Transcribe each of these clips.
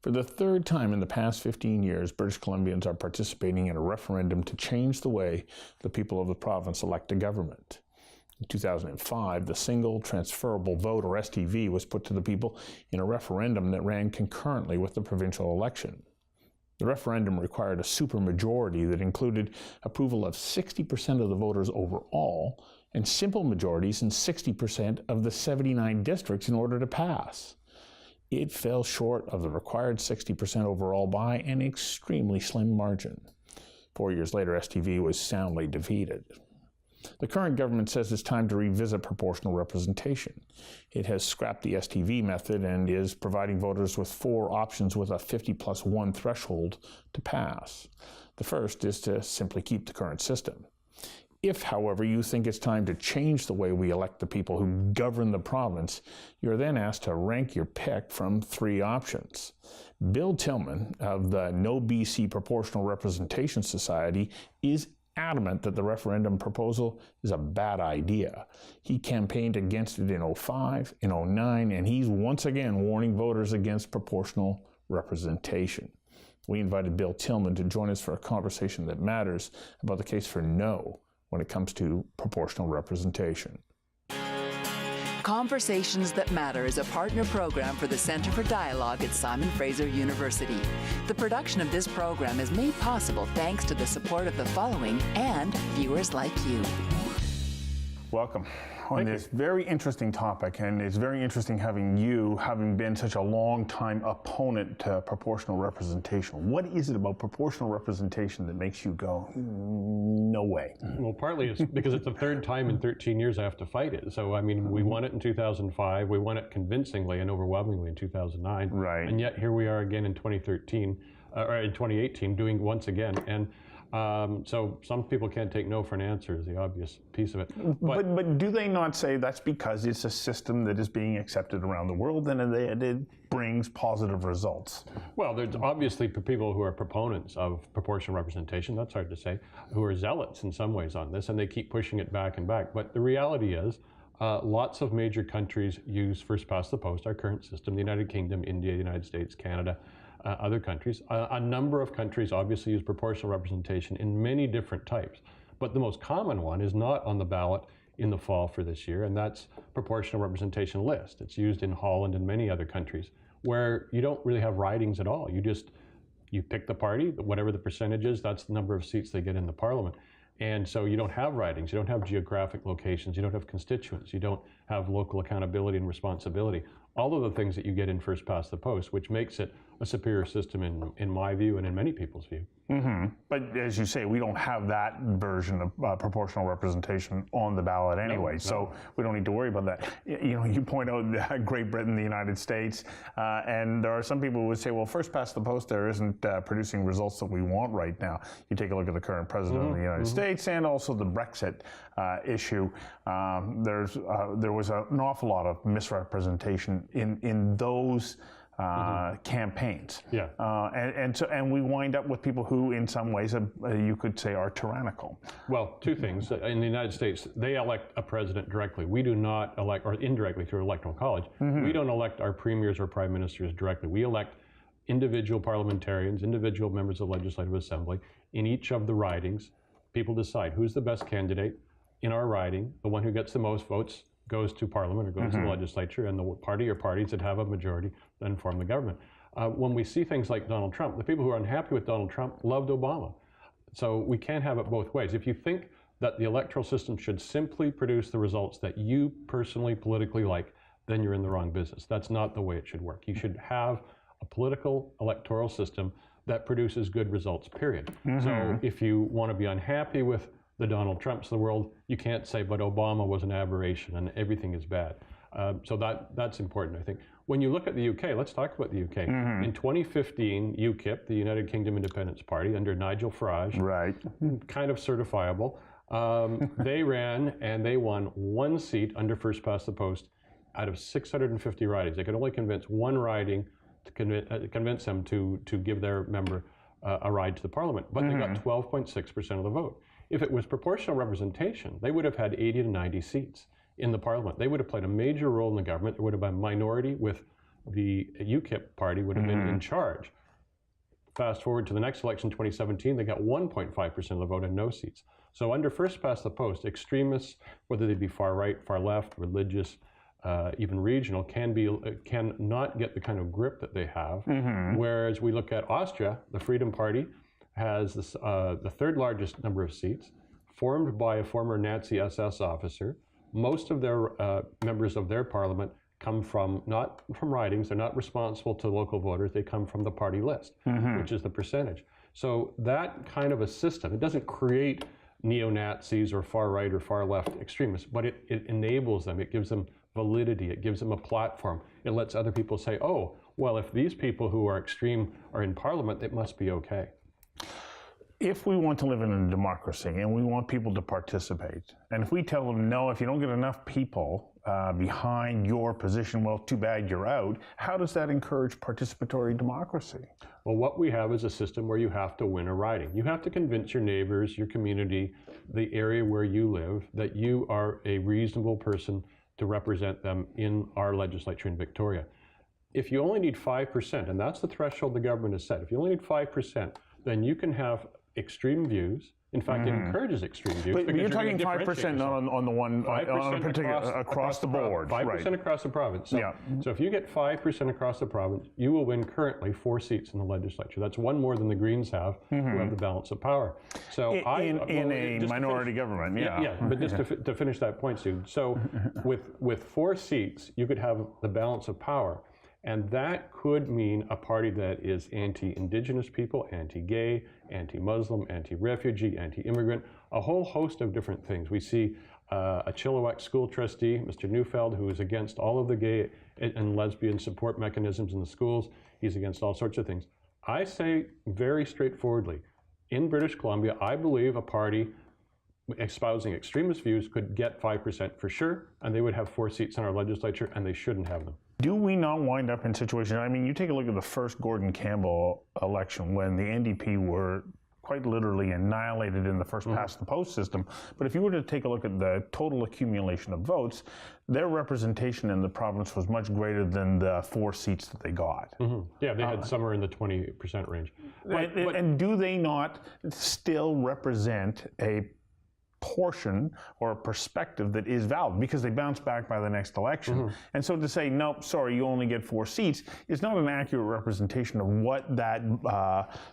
For the third time in the past 15 years, British Columbians are participating in a referendum to change the way the people of the province elect a government. In 2005, the Single Transferable Vote, or STV, was put to the people in a referendum that ran concurrently with the provincial election. The referendum required a supermajority that included approval of 60% of the voters overall and simple majorities in 60% of the 79 districts in order to pass. It fell short of the required 60% overall by an extremely slim margin. 4 years later, STV was soundly defeated. The current government says it's time to revisit proportional representation. It has scrapped the STV method and is providing voters with 4 options with a 50+1 threshold to pass. The first is to simply keep the current system. If, however, you think it's time to change the way we elect the people who govern the province, you're then asked to rank your pick from 3 options. Bill Tieleman of the No BC Proportional Representation Society is adamant that the referendum proposal is a bad idea. He campaigned against it in 2005, in 2009, and he's once again warning voters against proportional representation. We invited Bill Tieleman to join us for a conversation that matters about the case for no when it comes to proportional representation. Conversations That Matter is a partner program for the Centre for Dialogue at Simon Fraser University. The production of this program is made possible thanks to the support of the following and viewers like you. Welcome on this very interesting topic, and it's very interesting having you, having been such a long time opponent to proportional representation. What is it about proportional representation that makes you go, no way? Well, partly it's because it's the third time in 13 years I have to fight it. So, I mean, we won it in 2005, we won it convincingly and overwhelmingly in 2009. Right. And yet here we are again in 2018 doing it once again. And so some people can't take no for an answer is the obvious piece of it. But do they not say that's because it's a system that is being accepted around the world and it brings positive results? Well, there's obviously people who are proponents of proportional representation, that's hard to say, who are zealots in some ways on this, and they keep pushing it back and back. But the reality is, lots of major countries use first past the post, our current system, the United Kingdom, India, the United States, Canada, other countries. A number of countries obviously use proportional representation in many different types. But the most common one is not on the ballot in the fall for this year, and that's proportional representation list. It's used in Holland and many other countries where you don't really have ridings at all. You pick the party, whatever the percentage is, that's the number of seats they get in the parliament. And so you don't have ridings, you don't have geographic locations, you don't have constituents, you don't have local accountability and responsibility. All of the things that you get in first past the post, which makes it a superior system in my view and in many people's view. Mm-hmm. But as you say, we don't have that version of proportional representation on the ballot anyway, so we don't need to worry about that. You know, you point out Great Britain, the United States, and there are some people who would say, well, first past the post there isn't producing results that we want right now. You take a look at the current president of the United States and also the Brexit issue. There was an awful lot of misrepresentation in those campaigns. Yeah. And we wind up with people who, in some ways, you could say are tyrannical. Well, 2 things. In the United States, they elect a president directly. We do not elect, or indirectly through electoral college, we don't elect our premiers or prime ministers directly. We elect individual parliamentarians, individual members of the Legislative Assembly. In each of the ridings, people decide who's the best candidate in our riding. The one who gets the most votes goes to Parliament or goes to the legislature, and the party or parties that have a majority then form the government. When we see things like Donald Trump, the people who are unhappy with Donald Trump loved Obama. So we can't have it both ways. If you think that the electoral system should simply produce the results that you personally, politically like, then you're in the wrong business. That's not the way it should work. You should have a political electoral system that produces good results, period. So if you want to be unhappy with the Donald Trumps of the world, you can't say, but Obama was an aberration and everything is bad. So that's important, I think. When you look at the UK, let's talk about the UK. In 2015, UKIP, the United Kingdom Independence Party, under Nigel Farage, kind of certifiable, they ran and they won 1 seat under first past the post out of 650 ridings. They could only convince 1 riding to convince them to give their member a ride to the parliament, but they got 12.6% of the vote. If it was proportional representation, they would have had 80 to 90 seats in the parliament. They would have played a major role in the government. There would have been a minority with the UKIP party would have been in charge. Fast forward to the next election, 2017, they got 1.5% of the vote and no seats. So under first past the post, extremists, whether they be far right, far left, religious, even regional, can not get the kind of grip that they have. Whereas we look at Austria, the Freedom Party has this, the third largest number of seats, formed by a former Nazi SS officer. Most of their members of their parliament come from, not from ridings, they're not responsible to local voters, they come from the party list, which is the percentage. So that kind of a system, it doesn't create neo-Nazis or far right or far left extremists, but it enables them, it gives them validity, it gives them a platform. It lets other people say, oh, well, if these people who are extreme are in parliament, it must be okay. If we want to live in a democracy and we want people to participate, and if we tell them, no, if you don't get enough people behind your position, well, too bad, you're out, how does that encourage participatory democracy? Well, what we have is a system where you have to win a riding. You have to convince your neighbors, your community, the area where you live, that you are a reasonable person to represent them in our legislature in Victoria. If you only need 5%, and that's the threshold the government has set, if you only need 5%, then you can have extreme views. In fact, it encourages extreme views. But you're talking 5% not on the one, 5% on a particular, across the board. 5% across the province. So, so if you get 5% across the province, you will win currently 4 seats in the legislature. That's one more than the Greens have, who have the balance of power. So in a minority government, but just to finish that point, Sue. So with 4 seats, you could have the balance of power. And that could mean a party that is anti-Indigenous people, anti-gay, anti-Muslim, anti-refugee, anti-immigrant, a whole host of different things. We see a Chilliwack school trustee, Mr. Neufeld, who is against all of the gay and lesbian support mechanisms in the schools. He's against all sorts of things. I say very straightforwardly, in British Columbia, I believe a party espousing extremist views could get 5% for sure, and they would have 4 seats in our legislature, and they shouldn't have them. Do we not wind up in situations, I mean, you take a look at the first Gordon Campbell election when the NDP were quite literally annihilated in the first past the post system, but if you were to take a look at the total accumulation of votes, their representation in the province was much greater than the 4 seats that they got. Yeah, they had somewhere in the 20% range. And do they not still represent a portion or a perspective that is valid because they bounce back by the next election? And so to say, nope, sorry, you only get 4 seats is not an accurate representation of what that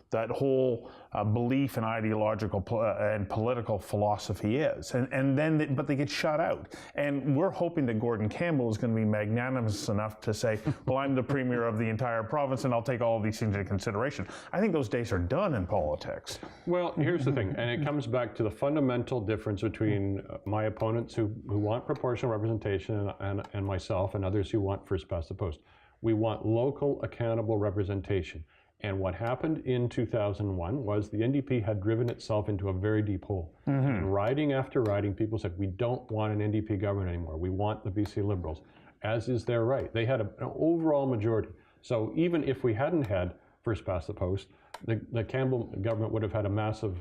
that whole belief in ideological and political philosophy is. And then, but they get shut out. And we're hoping that Gordon Campbell is going to be magnanimous enough to say, well, I'm the premier of the entire province and I'll take all of these things into consideration. I think those days are done in politics. Well, here's the thing, and it comes back to the fundamental difference between my opponents who want proportional representation and myself and others who want first past the post. We want local accountable representation. And what happened in 2001 was the NDP had driven itself into a very deep hole. And riding after riding, people said, we don't want an NDP government anymore. We want the BC Liberals, as is their right. They had an overall majority. So even if we hadn't had first past the post, the Campbell government would have had a massive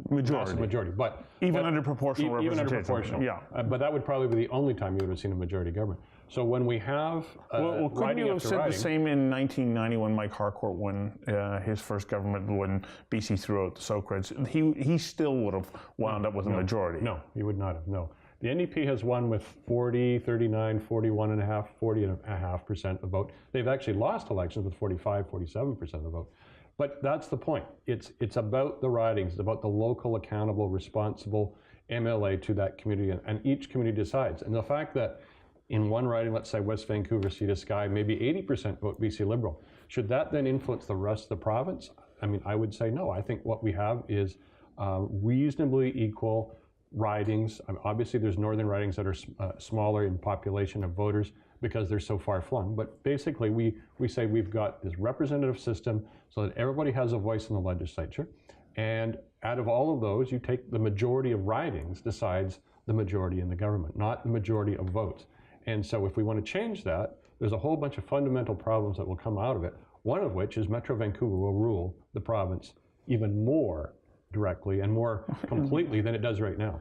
majority. But under proportional representation. Even under proportional. But that would probably be the only time you would have seen a majority government. So when we have well, couldn't you have said the same in 1990 when Mike Harcourt won his first government, when BC threw out the Socrates? He still would have wound up with a majority. No, he would not have, no. The NDP has won with 40, 39, 41.5%, 40.5% of the vote. They've actually lost elections with 45, 47% of the vote. But that's the point. It's about the ridings. It's about the local, accountable, responsible MLA to that community, and each community decides. And the fact that in one riding, let's say West Vancouver, Sea to Sky, maybe 80% vote BC Liberal, should that then influence the rest of the province? I mean, I would say no. I think what we have is reasonably equal ridings. Obviously, there's northern ridings that are smaller in population of voters because they're so far flung. But basically, we say we've got this representative system so that everybody has a voice in the legislature. And out of all of those, you take the majority of ridings decides the majority in the government, not the majority of votes. And so if we want to change that, there's a whole bunch of fundamental problems that will come out of it, one of which is Metro Vancouver will rule the province even more directly and more completely than it does right now.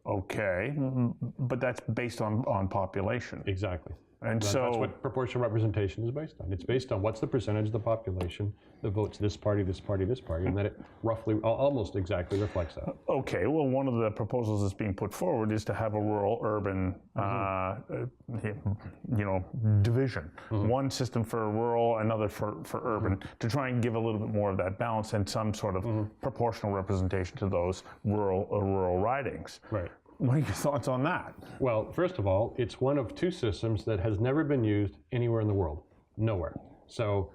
Okay, but that's based on population. Exactly. And that's what proportional representation is based on. It's based on what's the percentage of the population that votes this party, this party, this party, and then it roughly, almost exactly reflects that. Okay, well, one of the proposals that's being put forward is to have a rural-urban, division. One system for rural, another for urban, to try and give a little bit more of that balance and some sort of proportional representation to those rural ridings. Right. What are your thoughts on that? Well, first of all, it's one of two systems that has never been used anywhere in the world. Nowhere. So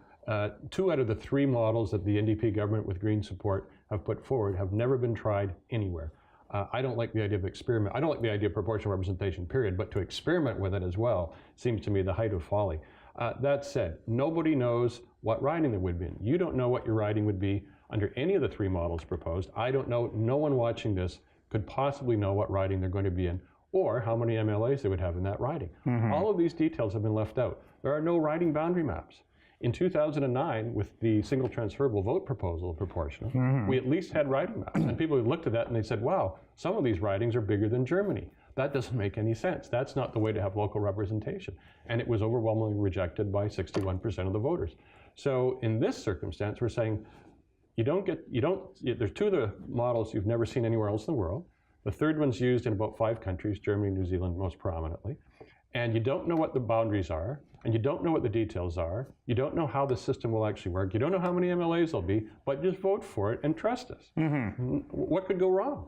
2 out of the 3 models that the NDP government with Green support have put forward have never been tried anywhere. I don't like the idea of experiment. I don't like the idea of proportional representation, period, but to experiment with it as well seems to me the height of folly. That said, nobody knows what riding there would be in. You don't know what your riding would be under any of the 3 models proposed. I don't know. No one watching this could possibly know what riding they're going to be in or how many MLAs they would have in that riding. All of these details have been left out. There are no riding boundary maps. In 2009, with the single transferable vote proposal of proportional, we at least had riding maps. And people looked at that and they said, wow, some of these ridings are bigger than Germany. That doesn't make any sense. That's not the way to have local representation. And it was overwhelmingly rejected by 61% of the voters. So in this circumstance, we're saying, there's 2 of the models you've never seen anywhere else in the world. The third one's used in about 5 countries, Germany, New Zealand most prominently. And you don't know what the boundaries are, and you don't know what the details are. You don't know how the system will actually work. You don't know how many MLAs there'll be, but just vote for it and trust us. What could go wrong?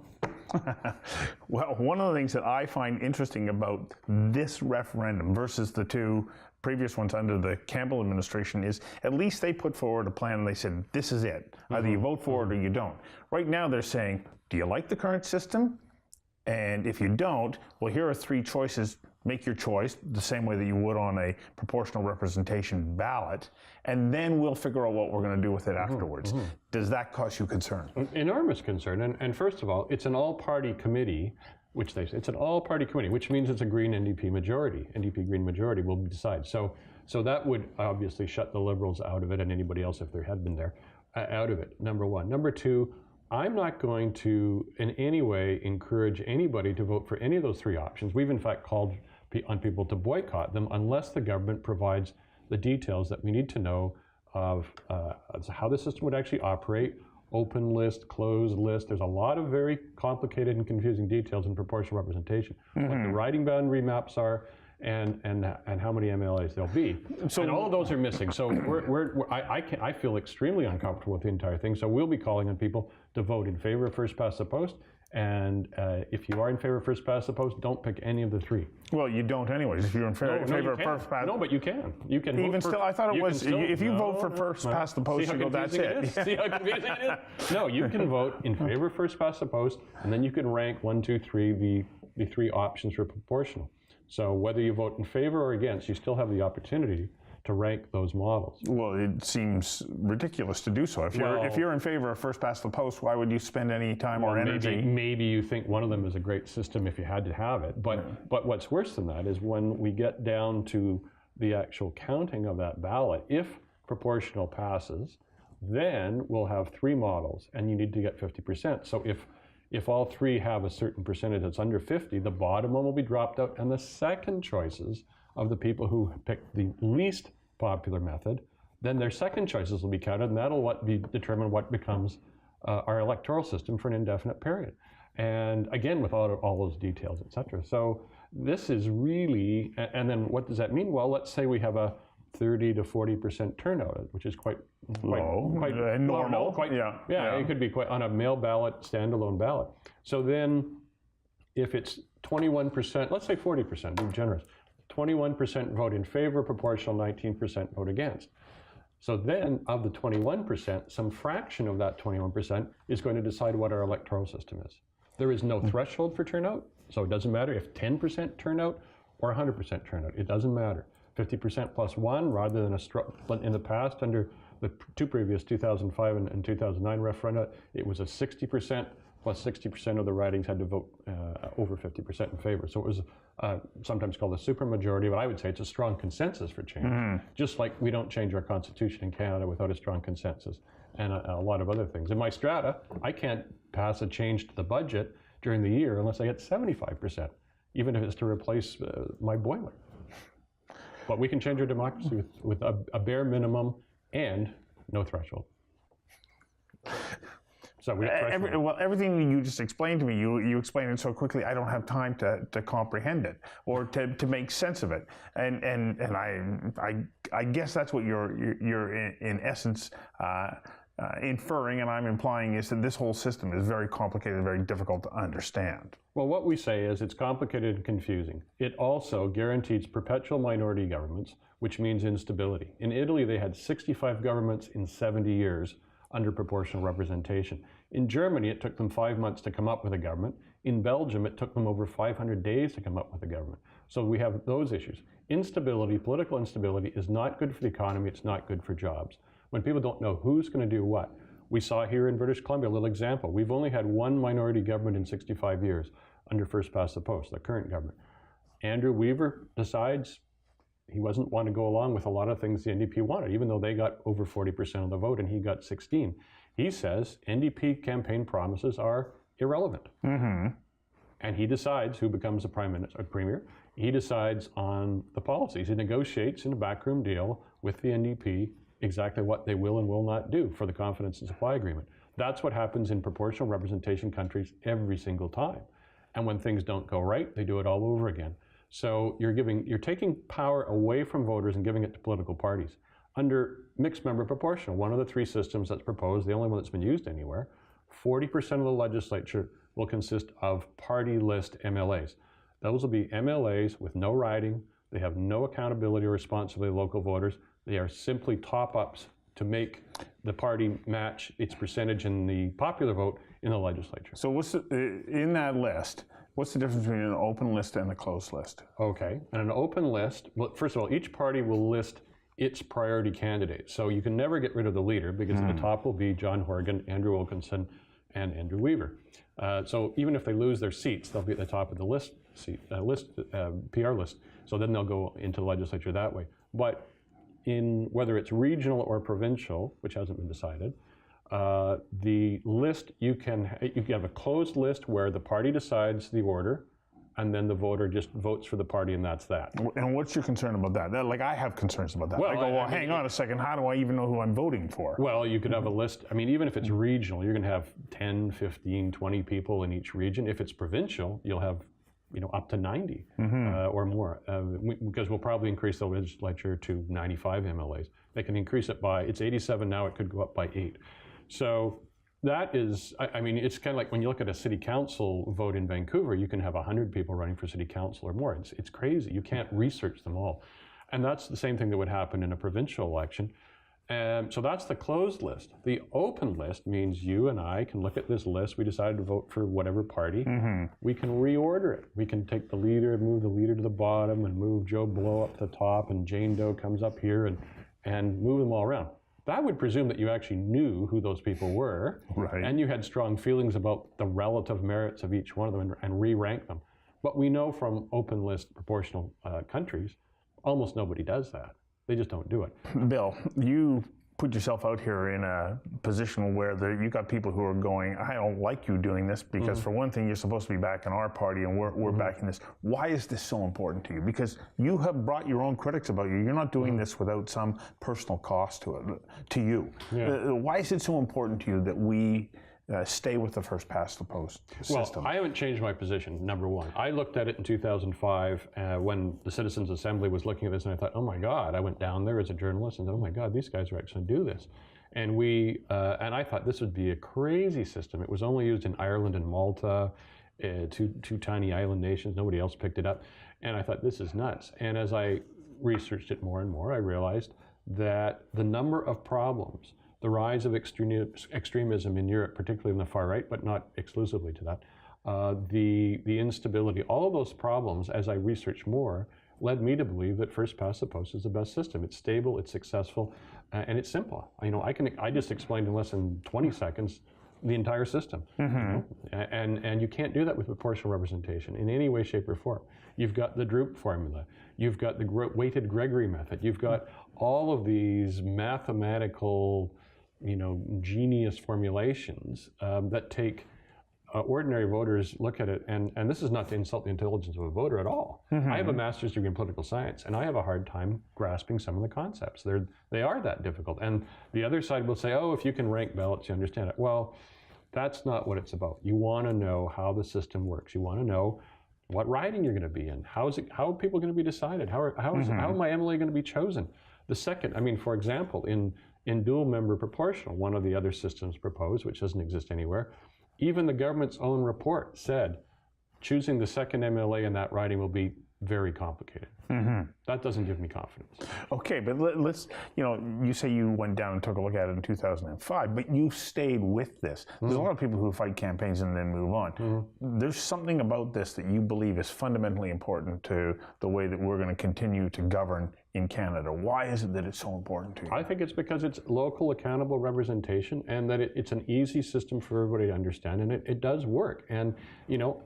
Well, one of the things that I find interesting about this referendum versus the 2 previous ones under the Campbell administration is at least they put forward a plan and they said, this is it. Either you vote for it or you don't. Right now they're saying, do you like the current system? And if you don't, well, here are 3 choices. Make your choice the same way that you would on a proportional representation ballot, and then we'll figure out what we're going to do with it afterwards. Does that cause you concern? Enormous concern. And first of all, it's an all-party committee, which they say it's an all-party committee, which means it's a Green NDP majority. NDP Green majority will decide. So that would obviously shut the Liberals out of it, and anybody else if there had been there, out of it, number one. Number 2, I'm not going to in any way encourage anybody to vote for any of those 3 options. We've in fact called on people to boycott them unless the government provides the details that we need to know of how the system would actually operate, open list, closed list. There's a lot of very complicated and confusing details in proportional representation. What the riding boundary maps are and how many MLAs there'll be. So, and all of those are missing. So I feel extremely uncomfortable with the entire thing. So we'll be calling on people to vote in favor of first past the post. And if you are in favor of first past the post, don't pick any of the 3. Well, you don't anyways. If you're in favor of first past, no, but you can. You can even vote still. I thought it was if you vote for first past the post, you go. That's it. See how confusing it is? No, you can vote in favor of first past the post, and then you can rank 1, 2, 3 the 3 options for proportional. So whether you vote in favor or against, you still have the opportunity to rank those models. Well, it seems ridiculous to do so. If you're in favor of first past the post, why would you spend any time or energy? Maybe you think one of them is a great system if you had to have it. But what's worse than that is when we get down to the actual counting of that ballot, if proportional passes, then we'll have 3 models and you need to get 50%. So if all 3 have a certain percentage that's under 50, the bottom one will be dropped out, and the second choices of the people who picked the least popular method, then their second choices will be counted, and that'll determine what becomes our electoral system for an indefinite period. And again, with all those details, et cetera. So this is really, and then what does that mean? Well, let's say we have a 30 to 40% turnout, which is quite low, quite normal. It could be quite on a mail ballot, standalone ballot. So then if it's 21%, let's say 40%, be generous, 21% vote in favor, proportional, 19% vote against. So then of the 21%, some fraction of that 21% is going to decide what our electoral system is. There is no threshold for turnout, so it doesn't matter if 10% turnout or 100% turnout, it doesn't matter. 50% plus 1 rather than in the past under the 2 previous 2005 and 2009 referenda, it was a 60% plus 60% of the ridings had to vote over 50% in favor. So it was sometimes called a supermajority, but I would say it's a strong consensus for change. Just like we don't change our constitution in Canada without a strong consensus and a lot of other things. In my strata, I can't pass a change to the budget during the year unless I get 75%, even if it's to replace my boiler. But we can change our democracy with a bare minimum and no threshold. So we everything you just explained to me, you explained it so quickly, I don't have time to comprehend it or to make sense of it. And I guess that's what you're in essence inferring, and I'm implying, is that this whole system is very complicated, very difficult to understand. Well, what we say is it's complicated and confusing. It also guarantees perpetual minority governments, which means instability. In Italy, they had 65 governments in 70 years under proportional representation. In Germany, it took them 5 months to come up with a government. In Belgium, it took them over 500 days to come up with a government. So we have those issues. Instability, political instability, is not good for the economy, it's not good for jobs. When people don't know who's going to do what. We saw here in British Columbia, a little example. We've only had one minority government in 65 years under first past the post, the current government. Andrew Weaver decides he wasn't want to go along with a lot of things the NDP wanted, even though they got over 40% of the vote and he got 16. He says NDP campaign promises are irrelevant. Mm-hmm. And he decides who becomes a premier. He decides on the policies. He negotiates in a backroom deal with the NDP exactly what they will and will not do for the confidence and supply agreement. That's what happens in proportional representation countries every single time. And when things don't go right, they do it all over again. So you're taking power away from voters and giving it to political parties. Under mixed member proportional, one of the three systems that's proposed, the only one that's been used anywhere, 40% of the legislature will consist of party list MLAs. Those will be MLAs with no riding. They have no accountability or responsibility to local voters. They are simply top-ups to make the party match its percentage in the popular vote in the legislature. So in that list, what's the difference between an open list and a closed list? Okay, and an open list, well, first of all, each party will list its priority candidates. So you can never get rid of the leader because at the top will be John Horgan, Andrew Wilkinson, and Andrew Weaver. So even if they lose their seats, they'll be at the top of the list, PR list. So then they'll go into the legislature that way. But in whether it's regional or provincial, which hasn't been decided, the list, you can have a closed list where the party decides the order, and then the voter just votes for the party, and that's that. And what's your concern about that? Like, I have concerns about that. Well, I go, hang on a second, how do I even know who I'm voting for? Well, you could have a list. I mean, even if it's regional, you're going to have 10, 15, 20 people in each region. If it's provincial, you'll have up to 90 or more, because we'll probably increase the legislature to 95 MLAs. They can increase it by, it's 87 now, it could go up by 8. So that is, I mean, it's kind of like when you look at a city council vote in Vancouver, you can have 100 people running for city council or more. It's crazy. You can't research them all. And that's the same thing that would happen in a provincial election. So that's the closed list. The open list means you and I can look at this list. We decided to vote for whatever party. We can reorder it. We can take the leader, move the leader to the bottom, and move Joe Blow up to the top, and Jane Doe comes up here, and move them all around. That would presume that you actually knew who those people were, right, and you had strong feelings about the relative merits of each one of them and re-rank them. But we know from open list proportional countries, almost nobody does that. They just don't do it. Bill, you put yourself out here in a position where you got people who are going, I don't like you doing this because for one thing, you're supposed to be back in our party and we're backing this. Why is this so important to you? Because you have brought your own critics about you. You're not doing this without some personal cost to you. Yeah. Why is it so important to you that we stay with the first past the post system? Well, I haven't changed my position, number one. I looked at it in 2005 when the Citizens Assembly was looking at this, and I thought, oh my God, I went down there as a journalist and said, oh my God, these guys are actually going to do this. And and I thought this would be a crazy system. It was only used in Ireland and Malta, two tiny island nations. Nobody else picked it up. And I thought, this is nuts. And as I researched it more and more, I realized that the number of problems, the rise of extremism in Europe, particularly in the far right, but not exclusively to that, the instability, all of those problems, as I researched more, led me to believe that first past the post is the best system. It's stable, it's successful, and it's simple. I just explained in less than 20 seconds the entire system. And you can't do that with proportional representation in any way, shape, or form. You've got the Droop formula. You've got the weighted Gregory method. You've got all of these mathematical, genius formulations that take ordinary voters look at it, and this is not to insult the intelligence of a voter at all. I have a master's degree in political science, and I have a hard time grasping some of the concepts. They are that difficult. And the other side will say, oh, if you can rank ballots, you understand it. Well, that's not what it's about. You want to know how the system works. You want to know what riding you're going to be in. How are people going to be decided? How am I Emily going to be chosen? The second, I mean, for example, in dual member proportional, one of the other systems proposed, which doesn't exist anywhere, even the government's own report said choosing the second MLA in that riding will be very complicated. That doesn't give me confidence. Okay, but let's, you say you went down and took a look at it in 2005, but you stayed with this. There's a lot of people who fight campaigns and then move on. There's something about this that you believe is fundamentally important to the way that we're going to continue to govern in Canada. Why is it that it's so important to you? I think it's because it's local accountable representation, and that it's an easy system for everybody to understand, and it does work. And,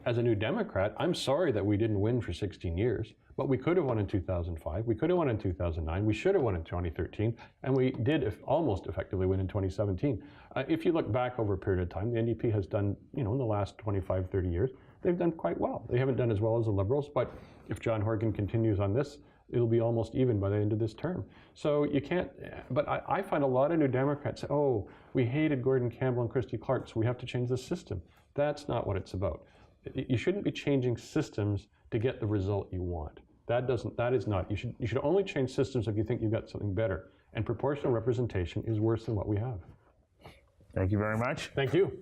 as a New Democrat, I'm sorry that we didn't win for 16 years. But we could have won in 2005, we could have won in 2009, we should have won in 2013, and we did almost effectively win in 2017. If you look back over a period of time, the NDP has done, in the last 25, 30 years, they've done quite well. They haven't done as well as the Liberals, but if John Horgan continues on this, it'll be almost even by the end of this term. So you can't, but I find a lot of New Democrats say, oh, we hated Gordon Campbell and Christy Clark, so we have to change the system. That's not what it's about. You shouldn't be changing systems to get the result you want. You should only change systems if you think you've got something better. And proportional representation is worse than what we have. Thank you very much. Thank you.